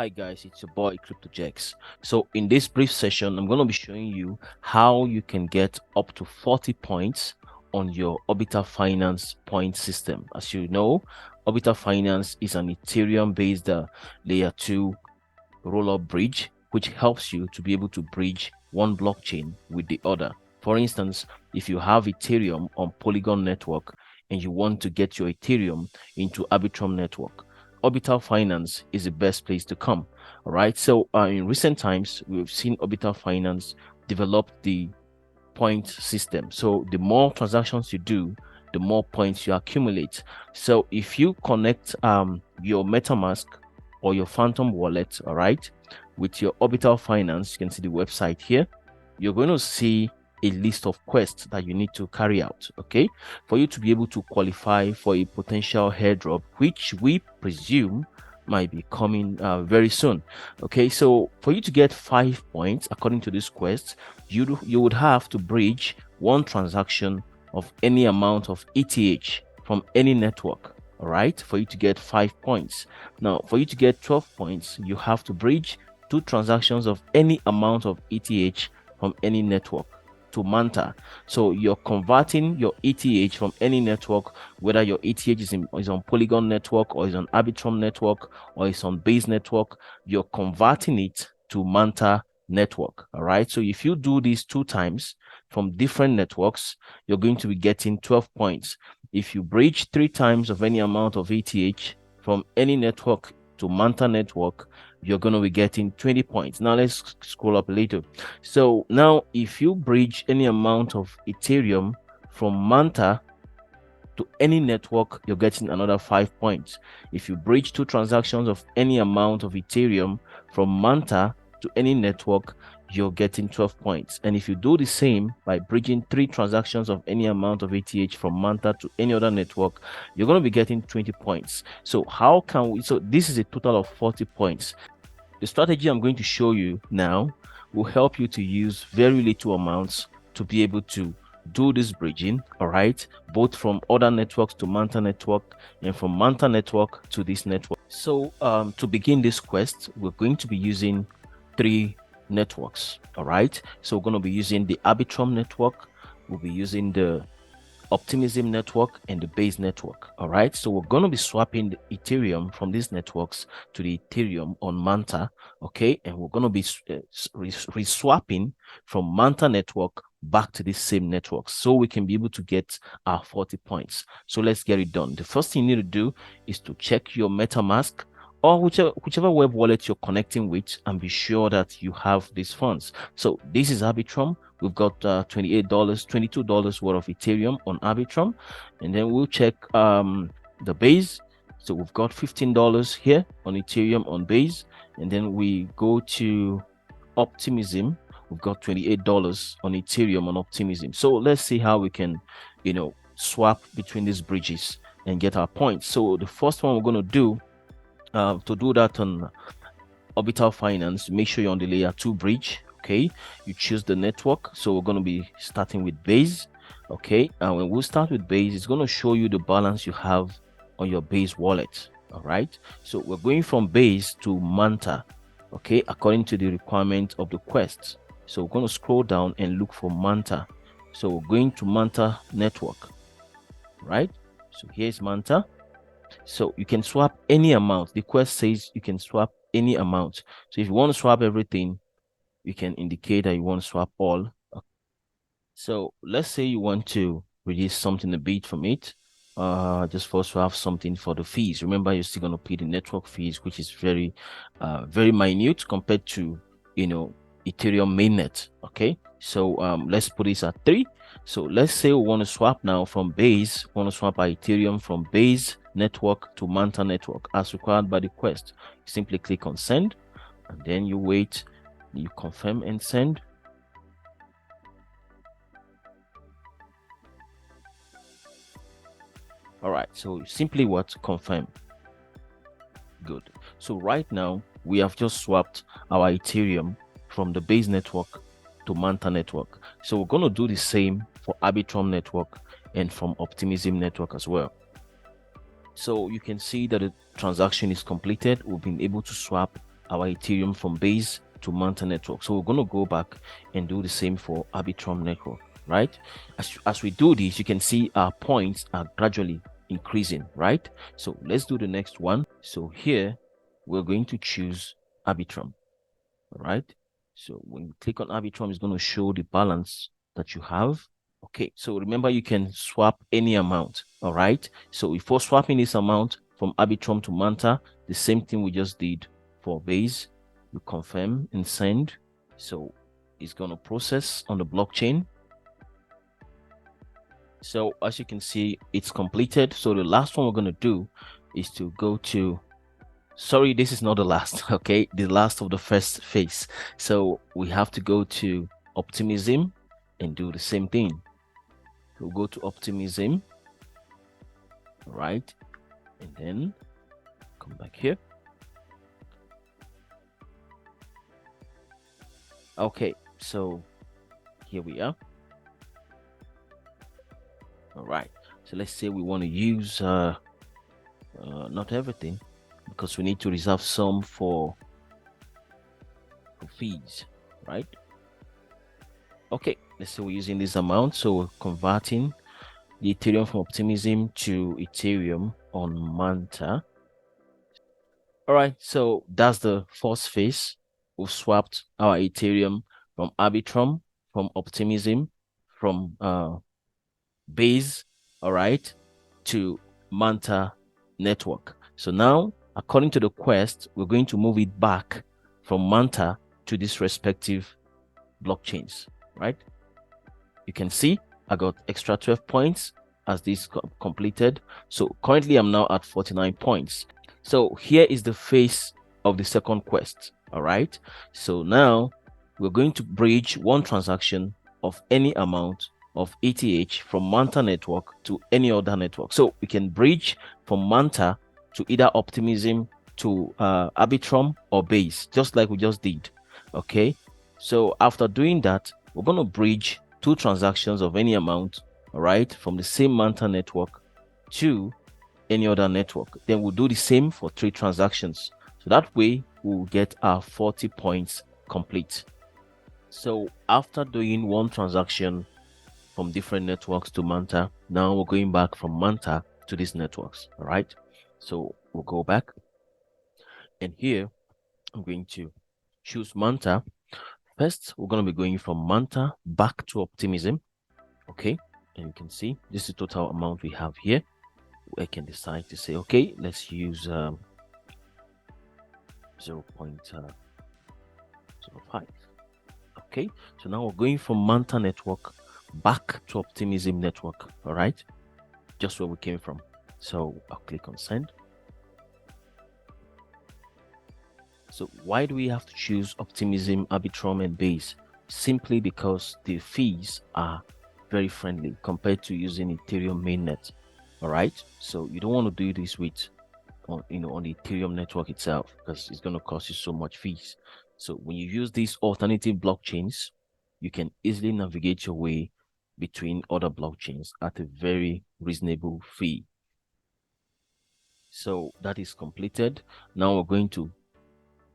Hi guys, it's your boy CryptoJax. So in this brief session, I'm going to be showing you how you can get up to 40 points on your Orbital Finance point system. As you know, Orbital Finance is an Ethereum-based layer 2 roll-up bridge, which helps you to be able to bridge one blockchain with the other. For instance, if you have Ethereum on Polygon network and you want to get your Ethereum into Arbitrum network, Orbital Finance is the best place to come. All right. So in recent times, we've seen Orbital Finance develop the point system. So the more transactions you do, the more points you accumulate. So if you connect your MetaMask or your Phantom wallet, all right, with your Orbital Finance, you can see the website here. You're going to see a list of quests that you need to carry out, okay, for you to be able to qualify for a potential airdrop, which we presume might be coming very soon. Okay, so for you to get 5 points according to this quest, you would have to bridge one transaction of any amount of ETH from any network. All right, for you to get 5 points. Now, for you to get 12 points, you have to bridge 2 transactions of any amount of ETH from any network to Manta. So you're converting your ETH from any network, whether your ETH is on Polygon network or is on Arbitrum network or is on Base network, you're converting it to Manta network. All right. So if you do these 2 times from different networks, you're going to be getting 12 points. If you bridge 3 times of any amount of ETH from any network to Manta network, you're going to be getting 20 points. Now let's scroll up later. So now if you bridge any amount of Ethereum from Manta to any network, you're getting another 5 points. If you bridge 2 transactions of any amount of Ethereum from Manta to any network, you're getting 12 points. And if you do the same by bridging 3 transactions of any amount of ETH from Manta to any other network, you're going to be getting 20 points. So how can we, so this is a total of 40 points. The strategy I'm going to show you now will help you to use very little amounts to be able to do this bridging, all right, both from other networks to Manta network and from Manta network to this network. So to begin this quest, we're going to be using 3 networks, all right. So we're going to be using the Arbitrum network, we'll be using the Optimism network and the Base network. All right, so we're going to be swapping the Ethereum from these networks to the Ethereum on Manta. Okay, and we're going to be reswapping from Manta network back to the same network so we can be able to get our 40 points. So let's get it done. The first thing you need to do is to check your MetaMask or whichever web wallet you're connecting with, and be sure that you have these funds. So this is Arbitrum. We've got $28, $22 worth of Ethereum on Arbitrum, and then we'll check the Base. So we've got $15 here on Ethereum on Base, and then we go to Optimism. We've got $28 on Ethereum on Optimism. So let's see how we can, swap between these bridges and get our points. So the first one we're going to do that on Orbital Finance, make sure you're on the layer 2 bridge. Okay, you choose the network. So we're going to be starting with Base. Okay, and when we start with Base, it's going to show you the balance you have on your Base wallet. All right, so we're going from Base to Manta, okay, according to the requirement of the quest. So we're going to scroll down and look for Manta. So we're going to Manta network, right? So here's Manta. So you can swap any amount. The quest says you can swap any amount. So if you want to swap everything, you can indicate that you want to swap all. So let's say you want to release something a bit from it. Just for us to have something for the fees. Remember, you're still going to pay the network fees, which is very minute compared to, Ethereum mainnet. Okay, so let's put this at 3. So let's say we want to swap now from Base, want to swap our Ethereum from Base network to Manta network as required by the quest. Simply click on send, and then you wait, you confirm and send. All right, so simply what? Confirm. Good. So right now we have just swapped our Ethereum from the Base network to Manta network. So we're going to do the same for Arbitrum network and from Optimism network as well. So you can see that the transaction is completed. We've been able to swap our Ethereum from Base to Manta network. So we're going to go back and do the same for Arbitrum network, right? As we do this, you can see our points are gradually increasing, right? So let's do the next one. So here we're going to choose Arbitrum, right? So when you click on Arbitrum, it's going to show the balance that you have. Okay, so remember you can swap any amount, all right? So before swapping this amount from Arbitrum to Manta, the same thing we just did for Base, we confirm and send. So it's going to process on the blockchain. So as you can see, it's completed. So the last one we're going to do is to go to, sorry, this is not the last, okay? The last of the first phase. So we have to go to Optimism and do the same thing. We'll go to Optimism, right? And then come back here. Okay, so here we are. All right, so let's say we want to use not everything, because we need to reserve some for fees, right? Okay, let's say we're using this amount, so we're converting the Ethereum from Optimism to Ethereum on Manta. All right, so that's the first phase. We've swapped our Ethereum from Arbitrum, from Optimism, from Base, all right, to Manta network. So now, according to the quest, we're going to move it back from Manta to these respective blockchains, right? You can see I got extra 12 points as this completed. So currently I'm now at 49 points. So here is the phase of the second quest, all right? So now we're going to bridge one transaction of any amount of ETH from Manta network to any other network. So we can bridge from Manta to either Optimism to Arbitrum or Base, just like we just did, okay? So after doing that, we're going to bridge two transactions of any amount, all right, from the same Manta network to any other network. Then we'll do the same for 3 transactions. So that way we'll get our 40 points complete. So after doing one transaction from different networks to Manta, now we're going back from Manta to these networks, all right? So we'll go back, and here I'm going to choose Manta. First, we're going to be going from Manta back to Optimism, okay? And you can see this is the total amount we have here. I can decide to say, okay, let's use 0.05. Okay, so now we're going from Manta network back to Optimism network, all right? Just where we came from. So I'll click on send. So why do we have to choose Optimism, Arbitrum, and Base? Simply because the fees are very friendly compared to using Ethereum mainnet. All right, so you don't want to do this with on the Ethereum network itself, because it's going to cost you so much fees. So when you use these alternative blockchains, you can easily navigate your way between other blockchains at a very reasonable fee. So that is completed. Now we're going to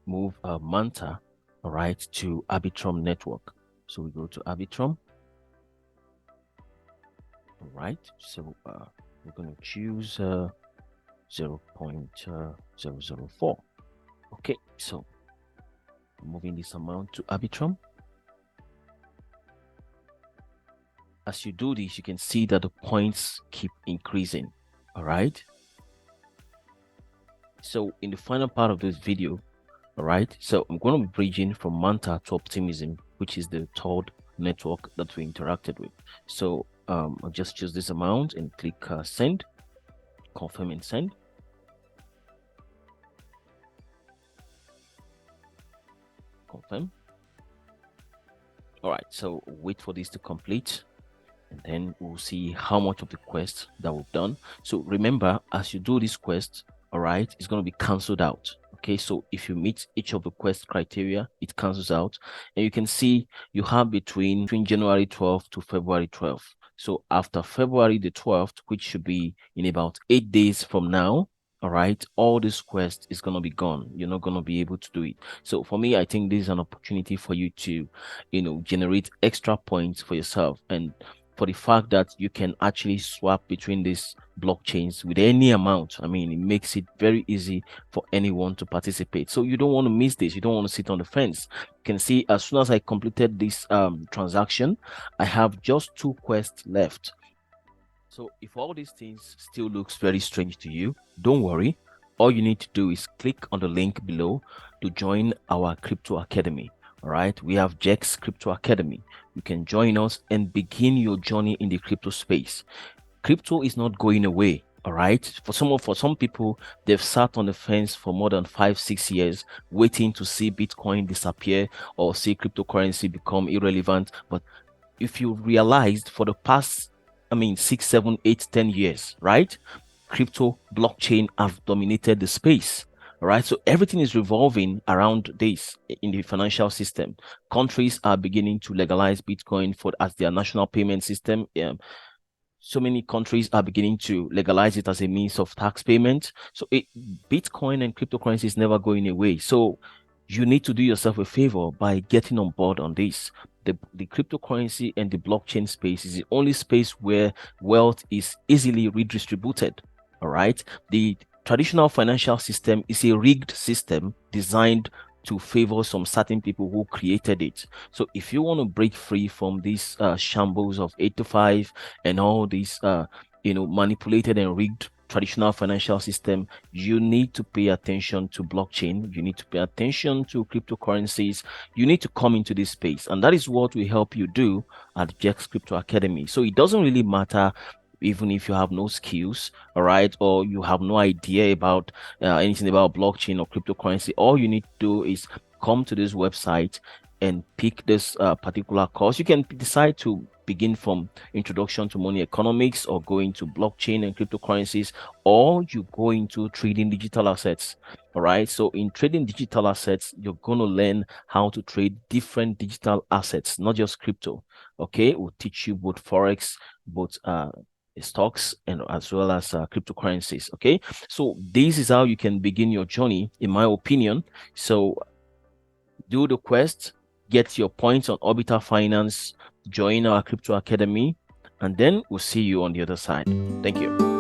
move Manta, all right, to Arbitrum network. So we go to Arbitrum. All right, so we're going to choose 0.004. Okay, so moving this amount to Arbitrum. As you do this, you can see that the points keep increasing, all right? So in the final part of this video, all right, so I'm going to be bridging from Manta to Optimism, which is the third network that we interacted with. So I'll just choose this amount and click send, confirm and send. Confirm. All right, so wait for this to complete, and then we'll see how much of the quest that we've done. So remember, as you do this quest, all right, it's going to be cancelled out. Okay, so if you meet each of the quest criteria, it cancels out, and you can see you have between January 12th to February 12th. So after February the 12th, which should be in about 8 days from now, all right, all this quest is going to be gone. You're not going to be able to do it. So for me, I think this is an opportunity for you to, generate extra points for yourself, and for the fact that you can actually swap between these blockchains with any amount. I mean, it makes it very easy for anyone to participate. So you don't want to miss this. You don't want to sit on the fence. You can see as soon as I completed this transaction, I have just 2 quests left. So if all these things still looks very strange to you, don't worry. All you need to do is click on the link below to join our crypto academy. All right, we have Jex Crypto Academy. You can join us and begin your journey in the crypto space. Crypto is not going away. All right, for some people, they've sat on the fence for more than 5-6 years waiting to see Bitcoin disappear or see cryptocurrency become irrelevant. But if you realized, for the past, 6, 7, 8, 10 years, right, crypto blockchain have dominated the space. Right, so everything is revolving around this in the financial system. Countries are beginning to legalize Bitcoin as their national payment system. So many countries are beginning to legalize it as a means of tax payment. So Bitcoin and cryptocurrency is never going away. So you need to do yourself a favor by getting on board on this. The cryptocurrency and the blockchain space is the only space where wealth is easily redistributed. All right. The traditional financial system is a rigged system designed to favor some certain people who created it. So if you want to break free from these shambles of 8 to 5 and all these manipulated and rigged traditional financial system, you need to pay attention to blockchain. You need to pay attention to cryptocurrencies. You need to come into this space, and that is what we help you do at Jex Crypto Academy. So it doesn't really matter even if you have no skills, all right, or you have no idea about anything about blockchain or cryptocurrency. All you need to do is come to this website and pick this particular course. You can decide to begin from introduction to money economics, or go into blockchain and cryptocurrencies, or you go into trading digital assets. All right, so in trading digital assets, you're going to learn how to trade different digital assets, not just crypto. Okay, we'll teach you both forex, both stocks, and as well as cryptocurrencies. Okay, so this is how you can begin your journey, in my opinion. So do the quest, get your points on Orbital Finance, join our crypto academy, and then we'll see you on the other side. Thank you.